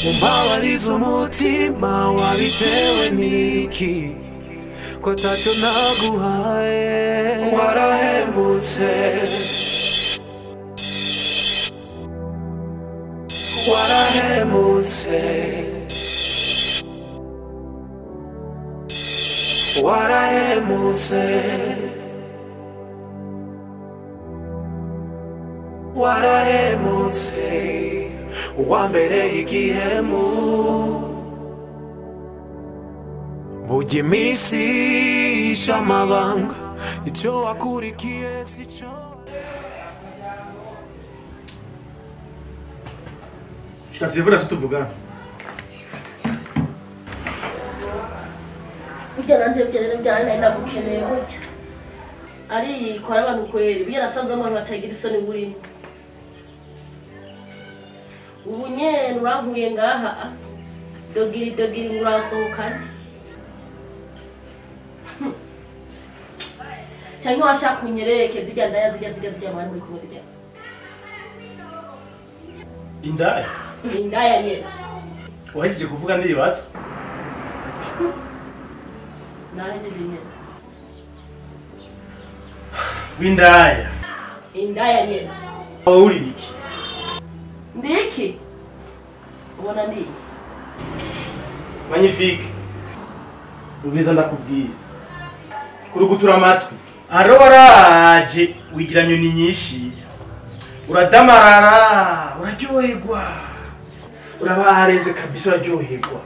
umbabariza umutima wabitewe n'iki ko atacyo naguhaye warahemutse warahemutse warahemutse warahemutse uwambereye igihemu burya iminsi isha amabanga icyo wakurikiye si cyo shira telefone se tuvugana burya nanje byane ndagukeneye burya ari kora abantu kweri burya nasanze abantu batagira isoni burimo ubu nyene urankuye ngaha dogiri ngurasohokanye cyangwa washaka kunyereke zijya ndaya zijya abantu muri kumwe zijya indaya nyene wahejeje kuvuga ndibatse nahejeje nyene indaya nyene aho uri iki ndiki ubona ndiki Magnifique uviza ndakubwiye kurugutura amatwi arораje wigira nyoni nyinshi uradamarara uraryoherwa urabarenze kabisa uraryoherwa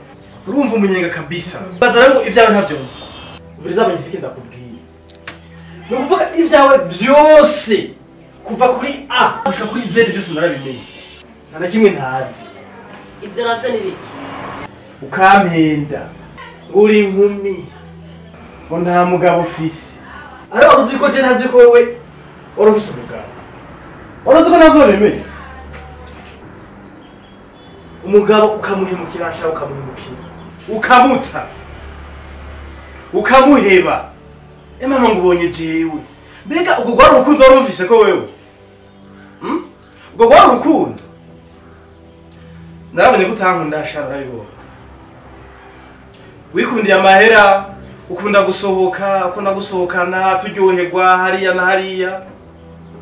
urumva umunyenga kabisa bazara ngo ivyawe ntavyonzi uviza Magnifique ndakubwiye no kuvuga ivyawe vyose kuva kuri A gushika kuri Z byose narabimenye nta kimwe ntazi ivyo navyo ni biki ukampenda nguri inkumi ngo nta mugabo ufise ariko uzi ko je ntazi ko wewe wari ufise umugabo wari uzi ko ntazobemeye umugabo ukamuhemukira ashaka ukamuhemukira ukamuta ukamuheba mama ngo ubonye jewe mbega ubwo gwari urukundo wari ufise ko wewe ubwo gwari urukundo narabonye ko utankunda ashaka urabibona wikundiye amahera ukunda gusohokana turyoherwa hariya na hariya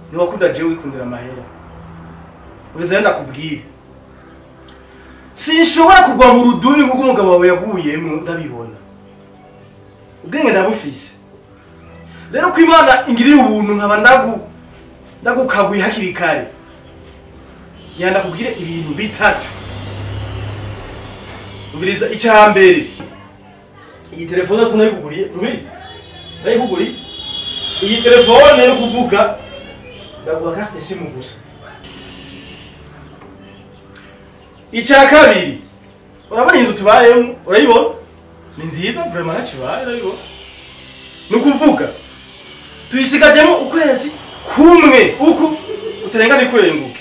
ntiwakunda jewe wikundira amahera uriza ndakubwira sinshobora kugwa mu rudumi kuko umugabo wawe yaguyemo ndabibona ubwenge ndabufise rero ko Imana ingiriye ubuntu nkaba ndagukaguye hakiri kare yanda kubwire ibintu bitatu umviriza icyambere iyi telefone tunayikuguriye ntubizi nayikuguriye iyi telefone no kuvuga ndaguha carte SIM gusa icya kabiri urabona inzu tubayemo urayibona ni nziza vraiment nacibaye urayibona no kuvuga tuyisigajemo ukwezi kumwe uko utarenga nikurenguke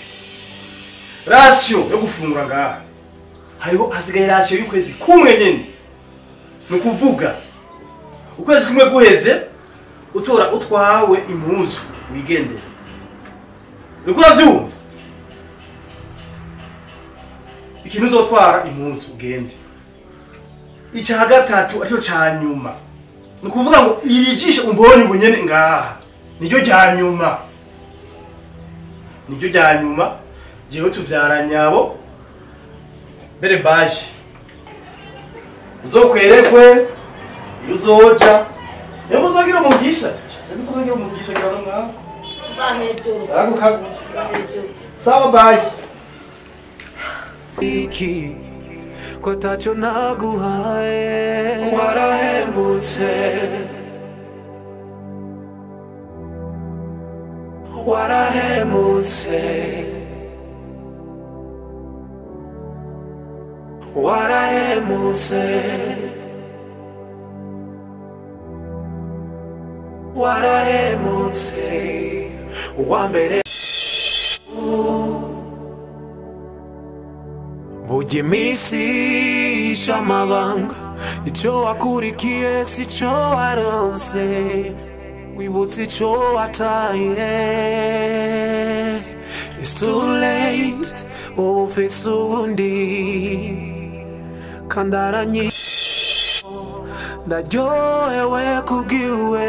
ratio yo gufungura ngaha hariho hasigaye ratio y'ukwezi kumwe nyene no kuvuga ukwezi kumwe guheze utora utwawe impuzu wigendera niko uravyumva ikintu uzotwara impuzu ugende icya gatatu aricyo ca nyuma no kuvuga ngo irijishe umbonye ubunyene ngaha niryo rya nyuma jewe tuvyara nyabo bere baje uzokwerekwe iyo uzoja niyo muzogira umugisha sinzi ko uzogira umugisha gira no mwako bahejuru aragukaguye sawa baje iki ko atacyo naguhaye warahemutse warahemutse warahemutse warahemutse uwambere burya iminsi isha amabanga icyo wakurikiye si cyo waronse wibutse icyo wataye it's too late ubu ufise undi kandaranyi ndaryohewe kubwiwe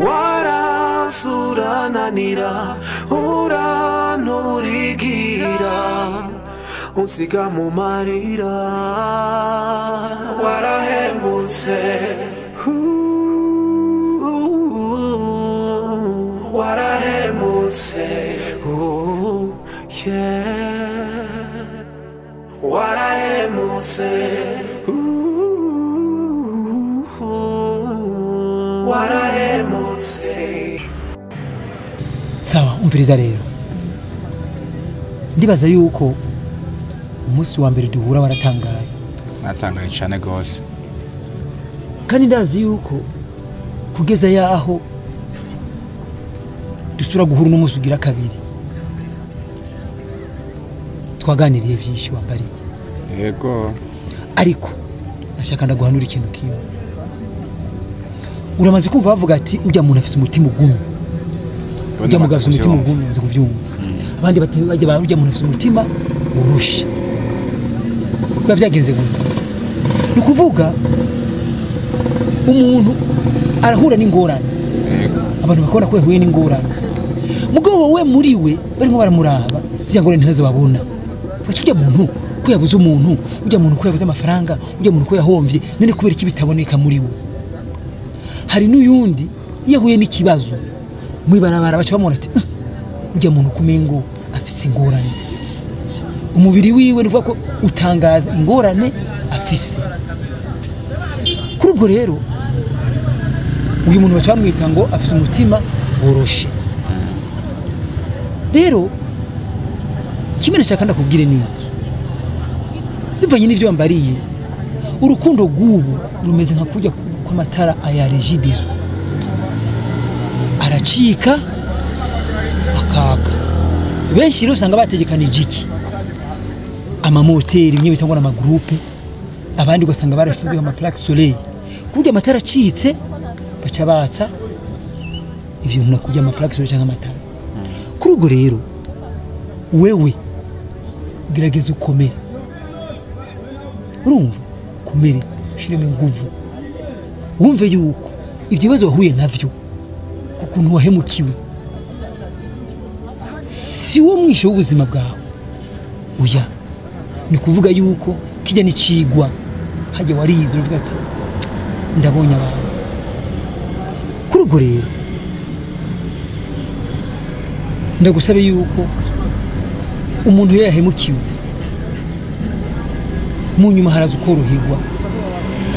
warasurananira uranurigira unsiga mu marira warahemutse warahemutse warahemutse warahemutse. Sawa, umviriza rero. Ndibaza yuko umunsi wa mbere duhura waratangaye. Natangaye cyane gose. Kandi ndazi yuko kugeza yaho dusura guhura n'umunsi ugira kabiri. Twaganiriye vyinshi wambari. Yego. Ariko nashaka ndaguhanura ikintu kimwe. Uramaze kumva bavuga ati ujya muntu afise umutima ugumye. Ujya mugafise umutima ugumye nze kuvyumva. Abandi bajye barujya muntu afise umutima urusha. Kuba vyagenze gute? Nukuvuga umuntu arahura n'ingorane. Yego. Abantu bakora ko yahuye n'ingorane. Mugabo we muri we barimo baramuraba ziyangorane ntazo babona. Ujya muntu ko yabuze umuntu, ujya muntu ko yabuze amafaranga, ujya muntu ko yahomvye, none kubera iki bitaboneka muri we. Hari n'uyundi yahuye n'ikibazo mwibarabara bacha bamubona ati ujya muntu kumengo afise ingorane. Umubiri wiwe nuvuga ko utangaza ingorane afise. Kuri ubwo rero uyu muntu bacha bamwita ngo afise umutima woroshe. Rero kimene shaka ndakubwire niki bivanye n'ivyo wambariye urukundo rw'ubu rumeze nka kujya kw'amatara aya regidizo aracika akaka. Benshi rero usanga bategekanije iki amamoteri imwe bitangwa n'ama groupe, abandi ugasanga barashizeho ama plaque soleil kujya amatara acitse baca batsa ivyo nakujya ama plaque soleil cyangwa amatara. Kuri ubwo rero wewe gerageza ukomere, urumva komere shiremo inguvu, wumve yuko ibyo bibazo wahuye navyo kukuntu wahemukiwe si wo mwisho w'ubuzima bwawe. Uya ni kuvuga yuko kijya n'icigwa hajye warize uvuga ati ndabonye abantu. Kuri ubwo rero ndagusabe yuko umuntu yahemukiwe mu nyuma haraza ukoroherwa.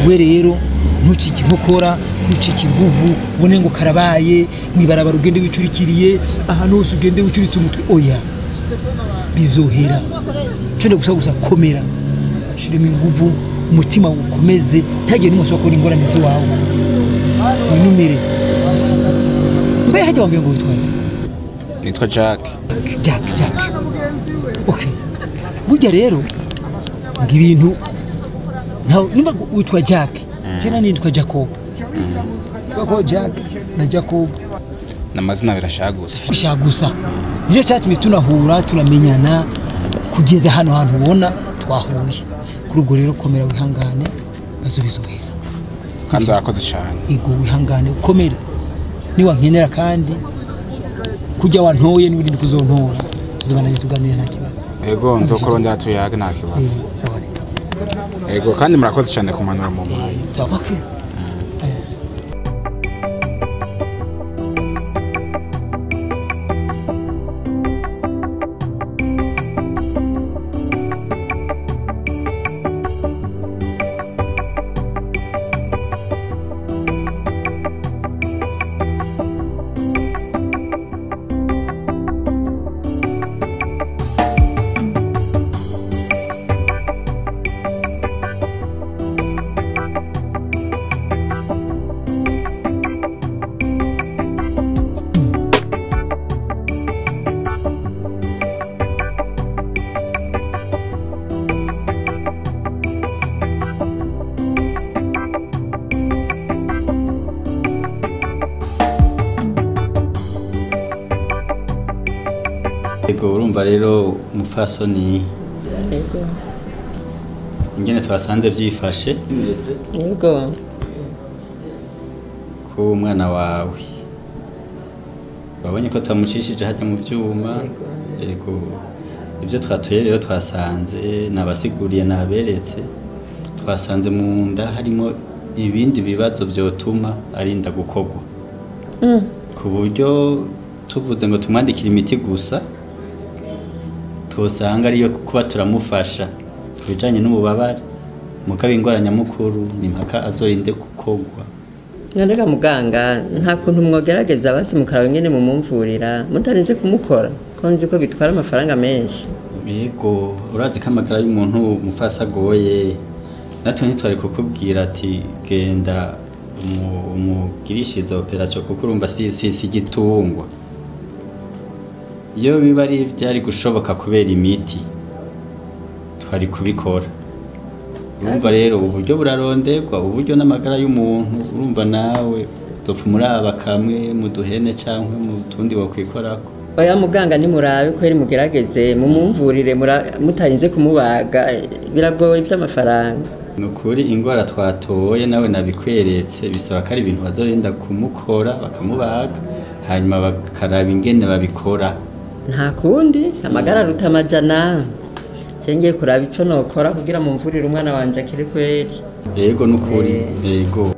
We rero ntucike nkokora, ntucike inguvu, ubone ngo karabaye mwibarabara ugende wicurikiriye ahantu hose ugende wicuritse umutwe. Oya, bizohera. Cyo gusa komera, shiremo inguvu, umutima ukomeze, ntagiye n'umuswa ko ingorane zo wawe unumire. Mbe hajya wambiye ngo witwa nitwa Jack. Okay. Burya rero ngibintu ntaho nimba witwa Jack, cyane nitwa Jacob. Bako Jack na Jacob Namazina birashagusa. Bishagusa. Niyo cyatumye tunahura turamenyana kugeza hano hantu ubona twahuye. Kuri ubwo rero komera wihangane bazobizohera. Kandi arakoze cyane. Ego wihangane ukomere. Ni wankenera kandi kujya wantoye n'ibindi kuzontora. Tuzobana tuganira nta kibazo. Ego nzokorondera tuyaga nta kibazo. Sawa. Ego kandi murakoze cyane kumanura mu mpaye. Sawa. Ego urumva rero umupfasoni Yego. ingene twasanze byifashe bimeze Yego. ku mwana wawe babonye ko tamucishije hajya mu byuma yego ibyo twatoye rero twasanze nabasiguriye naberetse twasanze mu nda harimo ibindi bibazo byotuma arinda gukogwa ku buryo tuvuze ngo tumwandikire imiti gusa tosanga ariyo kuba turamufasha ku bijanye n'ububabare mugabo ingwara nyamukuru ni mpaka azorinde gukogwa. Nandega muganga nta kuntu mwogerageza basi mukaraba ingene mumumvurira mutarinze kumukora ko nzi ko bitwara amafaranga menshi. Yego urazi ko amagara y'umuntu mufasa agoye natwe ntitwari kukubwira ati genda umugirishiriza operation kuko urumva si igitungwa iyo biba ari byari gushoboka kubera imiti twari kubikora. Urumva rero uburyo buraronderwa uburyo n'amagara y'umuntu urumva nawe topfa muraba kamwe mu duhene cyangwa mu tundi wakwikorako. Oya muganga ni murabe ko iri mugerageze mumumvurire mutarinze kumubaga biragoye by'amafaranga. Nukuri ingwara twatoye nawe nabikweretse bisaba ko ari ibintu bazorinda kumukora bakamubaga hanyuma bakaraba ingene babikora. Nta kundi amagara ruta amajana cenge kuraba ico nokora kugira mumvurire umwana wanje akiri kweri. Yego nukuri yego.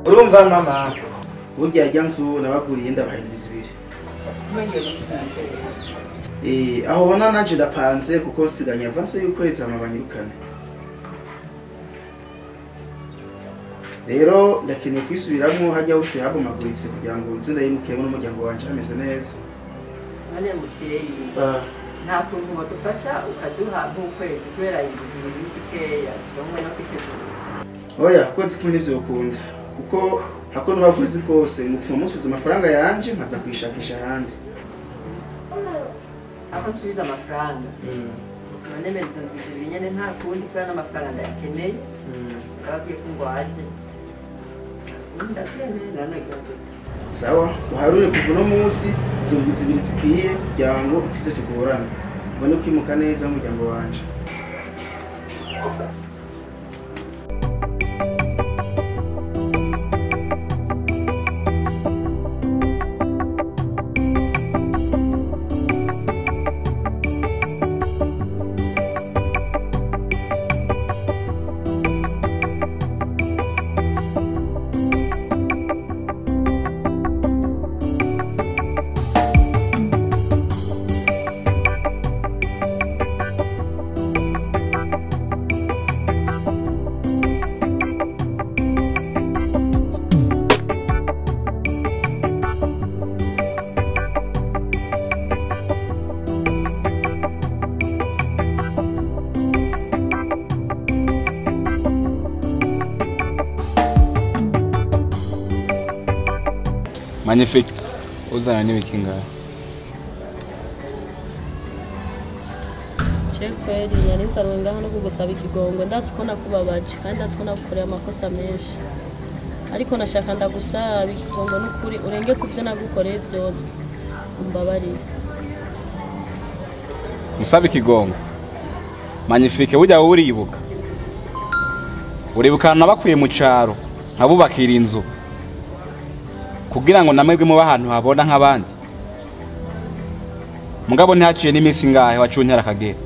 urumva mama burya ajya nzu nabaguriye ndabahinduriza ibiri aho ubona nanje ndapanze kuko nsiganya avance y'ukwezi amabanyirukane rero ndakeneye kwisubiramo hajya hose habomaguritse kugira ngo nze ndayimukiyemo n'umuryango wanje hameze neza Mane mukeye nta kuntu badufasha ukaduha nk'ukwezi kubera ibintu bikeya bamwe no kwitegura oya kwezi kumwe nivyo ukunda kuko hako n'abakozi kose mufuma musubiza amafaranga yanje nkaza kwishakisha ahandi ako nsubiza amafaranga nanemera izo ndwi zibiri nyene nta kundi kubera n'amafaranga ndayakeneye babwiye ko ngwaje ndavyemeye nanogeje sawa uharure kuva no munsi izo ndwi zibiri zikwiye kugira ngo tuze tugorane ubone kwimuka neza n'umuryango wanje Magnifique uzana n'ibikinga Chekweli yari nzanwe ngaho no kugusaba ikigongo ndazi ko nakubabaje kandi ndazi ko nagukoreye amakosa menshi ariko nashaka ndagusaba ikigongo n'ukuri urenge kuvyo nagukoreye byose umbabarire musaba ikigongo Magnifique burya uribuka uribukana bakuye mu caro nkabubakira inzu kugira ngo namwebwe mu bahantu habona nk'abandi mugabo ntihaciye n'iminsi ngahe wacuntera akagera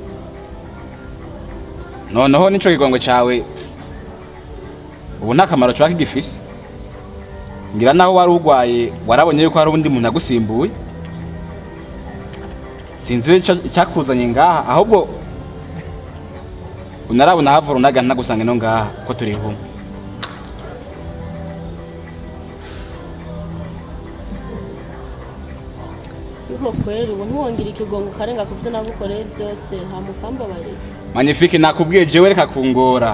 noneho nico kigongo cawe ubu nakamaro cyo kigifise ngira naho wari ugwaye warabonye yuko hari undi muntu agusimbuye sinzi cyakuzanye ngaha ahubwo unarabona havura unagana nagusanga no ngaha ko turi humwe yuko kweli ubu ntiwongera ikigongo karenga kuvyo nagukoreye byose hamukambabarire Magnifique nakubwiye jewe reka kungora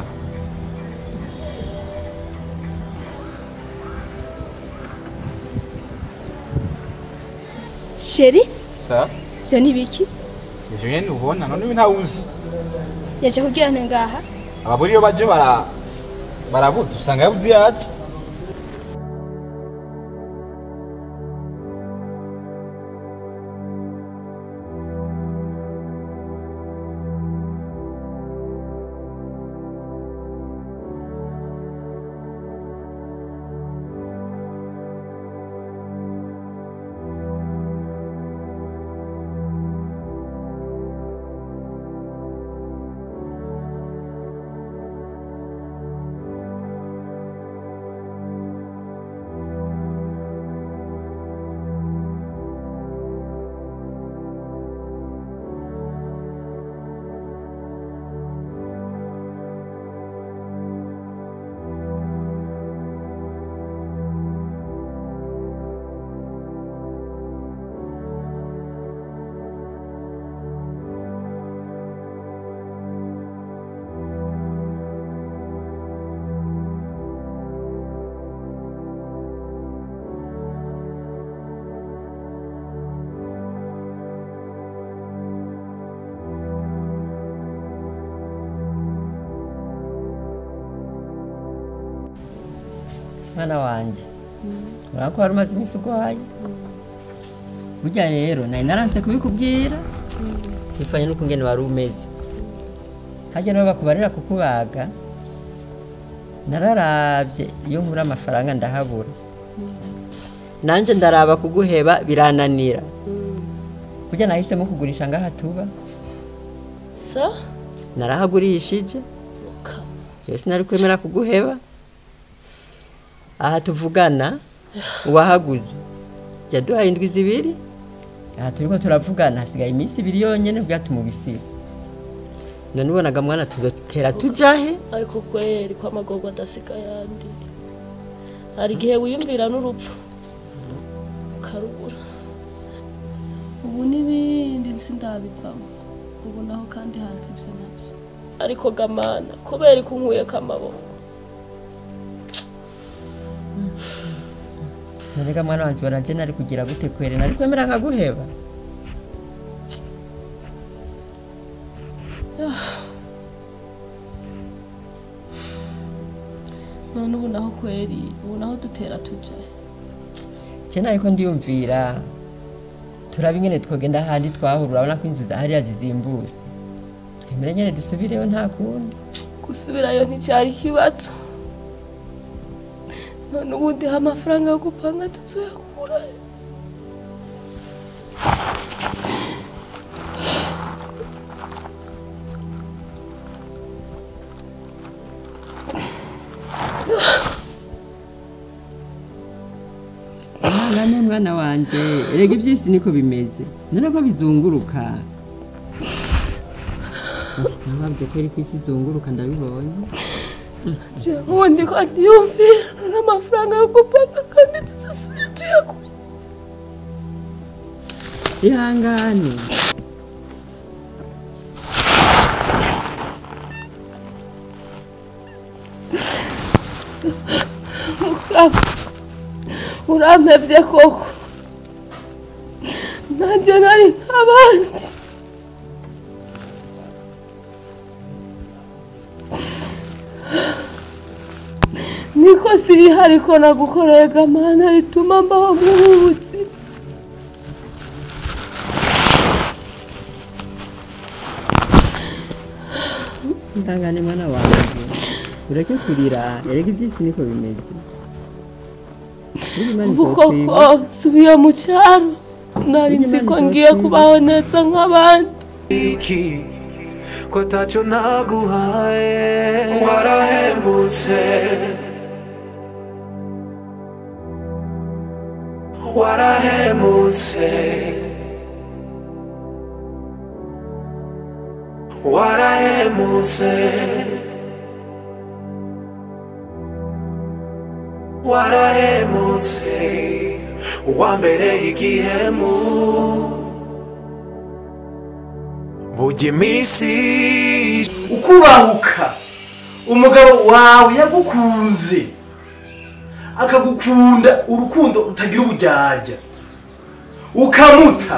Sheri sa sio nibiki ivyo nyene ubona none ntawuzi yaje kugira nte ngaha ababuri yo baje barabuze usanga yabuze yaje mwana wanje urako wari umaze iminsi urwaye burya rero nari naranse kubikubwira bivanye n'uko ngene wari umeze harya nabo bakubarira kukubaga nararavye iyo nkura amafaranga ndahabura nanje ndaraba kuguheba birananira burya nahisemo kugurisha ngaha tuba so narahagurishije byose nari kwemera kuguheba aha tuvugana uwahaguze yaduhaye indwi zibiri aha turiko turavugana hasigaye iminsi ibiri yonyene bwatumubisira none ubonaga mwana tuzotera tujahe ariko kweri ko amagorwa adasiga yandi hari igihe wiyumvira n'urupfu ukarubura ubu n'ibindi sindabivamo ubu naho kandi hanze ibyo nabyo ariko gamana kubera ko nkuyeko amaboko none mwana wanje baranje nari kugira gute kwere nari kwemera nkaguheba none ubu naho kweri ubu naho dutera tuje cyane ariko ndiyumvira turaba ingene twogenda ahandi twahura urabona ko inzu hariya zizimbutse twemera nyene dusubireyo nta kundi gusubirayo nticyari ikibazo none ubundi ha amafaranga yo gupanga tuzoyakura Nane mwana wanje erega ibyisi niko bimeze none ko bizunguruka nababye ko iri kwisi izunguruka ndabibonye ubundi ko ndiyumvira n'amafaranga yo gupanga kandi tuzosubira tuyakura ihangane mukuru urampevye koko nanjye nari nk'abandi niko siri hariko nagukoreye gamana rituma mbaho mubuzi ndangane mwana wanjye ureke kurira erega ibyisi niko bimeze ubu koko subiye mu cyaro nari nzi ko ngiye kubaho neza nk'abandi iki ko tacho naguhaye warahemutse warahemutse warahemutse warahemutse wambereye igihemu burya iminsi ukubahuka umugabo wawe yagukunze akagukunda urukundo utagira uburyarya ukamuta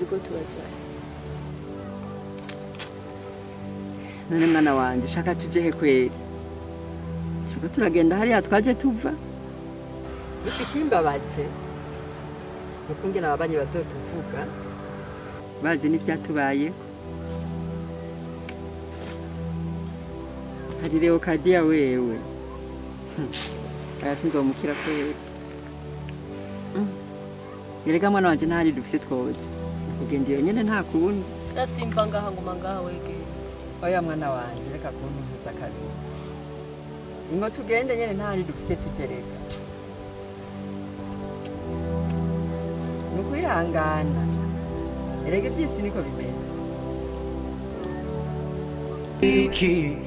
turiko turajya none mwana wanje ushaka tujehe kweri turiko turagenda hariya twaje tuva gusa ikimbabaje nuko ngena ababanyi bazotuvuga bazi n'ivyatubaye hari reo kadia wewe aya sinzomukira kweri yereka mwana wanje ntari dufise twoje kugenda iyo nyene nta kundi ndasimba ngaha nguma ngaha wege oya mwana wanje reka kuntuza kabiri ingo tugende nyene ntari dufise tujereka nukwihangana erega ivyisi niko bimeze iki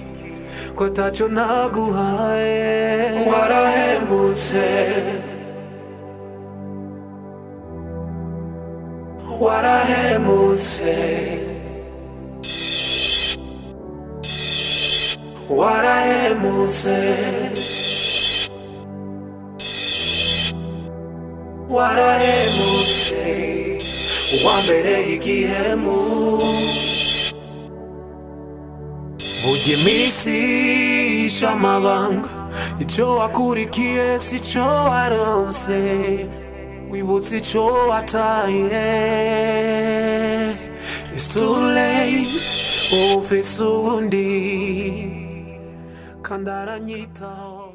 ko tacho naguhaye warahemutse warahemutse warahemutse warahemutse wambereye igihemu burya iminsi isha amabanga icyo wakurikiye si cyo waronse wibutse icyo wataye it's too late ufise uwundi kandi aranyitaho